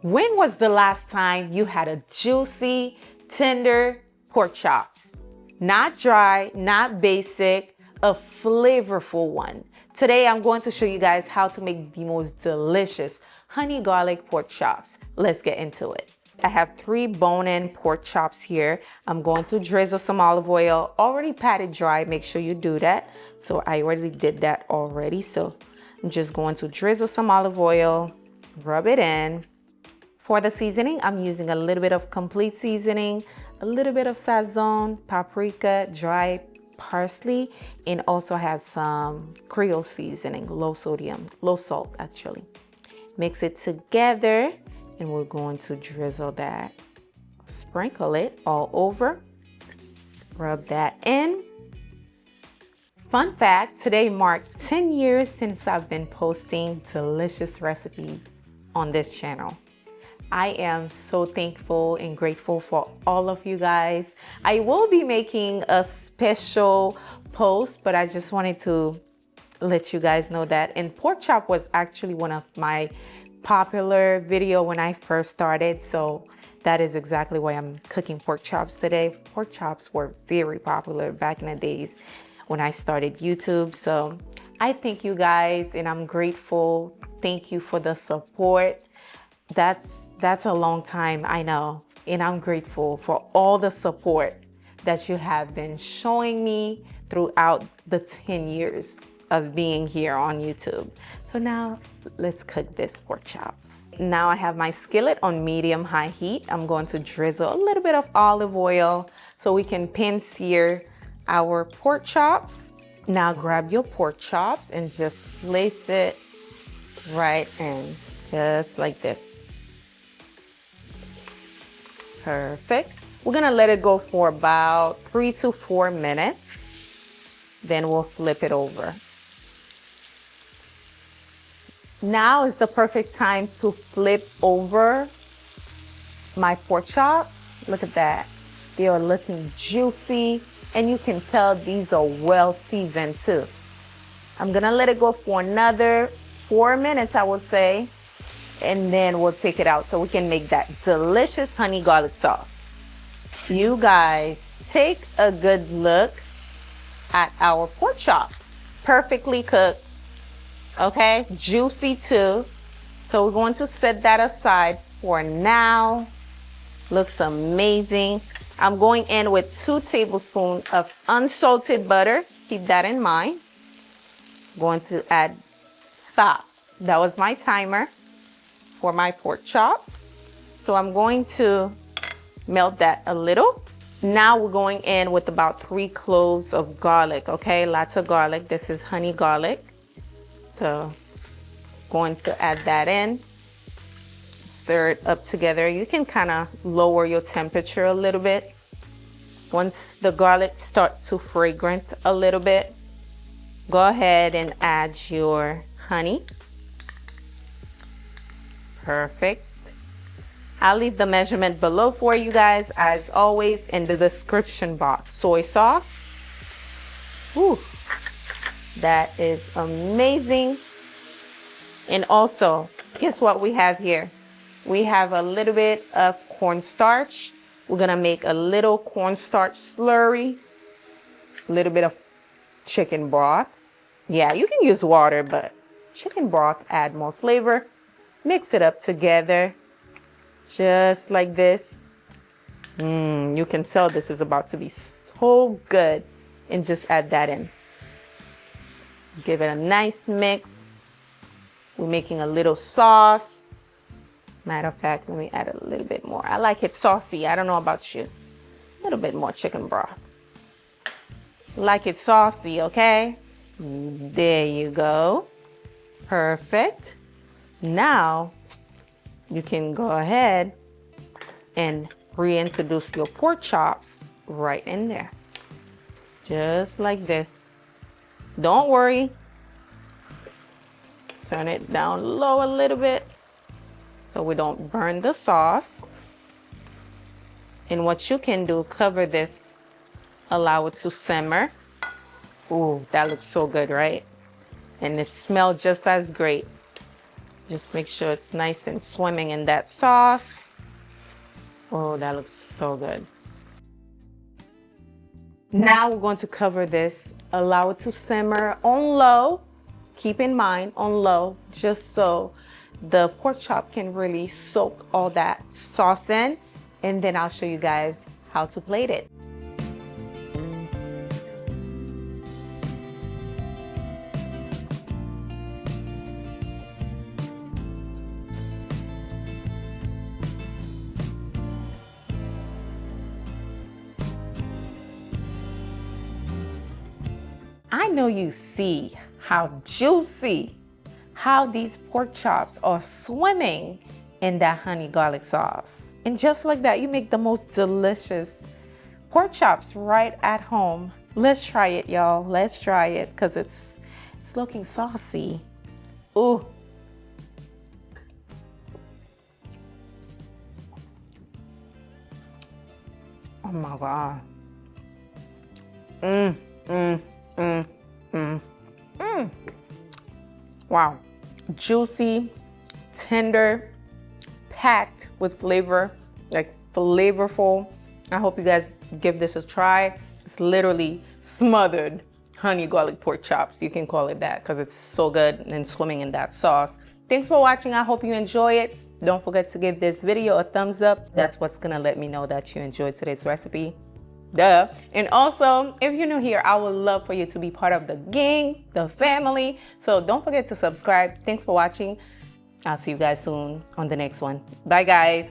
When was the last time you had a juicy, tender pork chops? Not dry, not basic, a flavorful one. Today I'm going to show you guys how to make the most delicious honey garlic pork chops. Let's get into it. I have 3 bone-in pork chops here. I'm going to drizzle some olive oil, already patted dry. Make sure you do that. So I already did that already. So I'm just going to drizzle some olive oil, rub it in. For the seasoning, I'm using a little bit of complete seasoning, a little bit of sazon, paprika, dry parsley, and also have some Creole seasoning, low sodium, low salt actually. Mix it together and we're going to drizzle that. Sprinkle it all over. Rub that in. Fun fact, today marked 10 years since I've been posting delicious recipes on this channel. I am so thankful and grateful for all of you guys. I will be making a special post, but I just wanted to let you guys know that. And pork chop was actually one of my popular video when I first started. So that is exactly why I'm cooking pork chops today. Pork chops were very popular back in the days when I started YouTube. So I thank you guys and I'm grateful. Thank you for the support. That's a long time, I know, and I'm grateful for all the support that you have been showing me throughout the 10 years of being here on YouTube. So now let's cook this pork chop. Now I have my skillet on medium-high heat. I'm going to drizzle a little bit of olive oil so we can pan sear our pork chops. Now grab your pork chops and just place it right in, just like this. Perfect. We're gonna let it go for about 3 to 4 minutes. Then we'll flip it over. Now is the perfect time to flip over my pork chops. Look at that. They are looking juicy and you can tell these are well seasoned too. I'm gonna let it go for another 4 minutes, I would say. And then we'll take it out so we can make that delicious honey garlic sauce. You guys, take a good look at our pork chops. Perfectly cooked, okay? Juicy too. So we're going to set that aside for now. Looks amazing. I'm going in with 2 tablespoons of unsalted butter. Keep that in mind. Going to add, stop. That was my timer for my pork chops. So I'm going to melt that a little. Now we're going in with about 3 cloves of garlic, okay? Lots of garlic. This is honey garlic. So going to add that in. Stir it up together. You can kind of lower your temperature a little bit. Once the garlic starts to fragrant a little bit, go ahead and add your honey. Perfect. I'll leave the measurement below for you guys, as always, in the description box. Soy sauce. Ooh, that is amazing. And also, guess what we have here? We have a little bit of cornstarch. We're gonna make a little cornstarch slurry. A little bit of chicken broth. Yeah, you can use water, but chicken broth add more flavor. Mix it up together, just like this. You can tell this is about to be so good. And just add that in. Give it a nice mix. We're making a little sauce. Matter of fact, let me add a little bit more. I like it saucy. I don't know about you. A little bit more chicken broth. Like it saucy, okay? There you go. Perfect. Now, you can go ahead and reintroduce your pork chops right in there. Just like this. Don't worry. Turn it down low a little bit so we don't burn the sauce. And what you can do, cover this, allow it to simmer. Ooh, that looks so good, right? And it smells just as great. Just make sure it's nice and swimming in that sauce. Oh, that looks so good. Now we're going to cover this, allow it to simmer on low. Keep in mind on low, just so the pork chop can really soak all that sauce in. And then I'll show you guys how to plate it. I know you see how juicy, how these pork chops are swimming in that honey garlic sauce. And just like that, you make the most delicious pork chops right at home. Let's try it, y'all. Let's try it because it's looking saucy. Ooh. Oh my God. Wow. Juicy, tender, packed with flavor, like flavorful. I hope you guys give this a try. It's literally smothered honey garlic pork chops. You can call it that because it's so good and swimming in that sauce. Thanks for watching. I hope you enjoy it. Don't forget to give this video a thumbs up. That's what's gonna let me know that you enjoyed today's recipe. Duh. And also, if you're new here, I would love for you to be part of the gang, the family. So don't forget to subscribe. Thanks for watching. I'll see you guys soon on the next one. Bye, guys.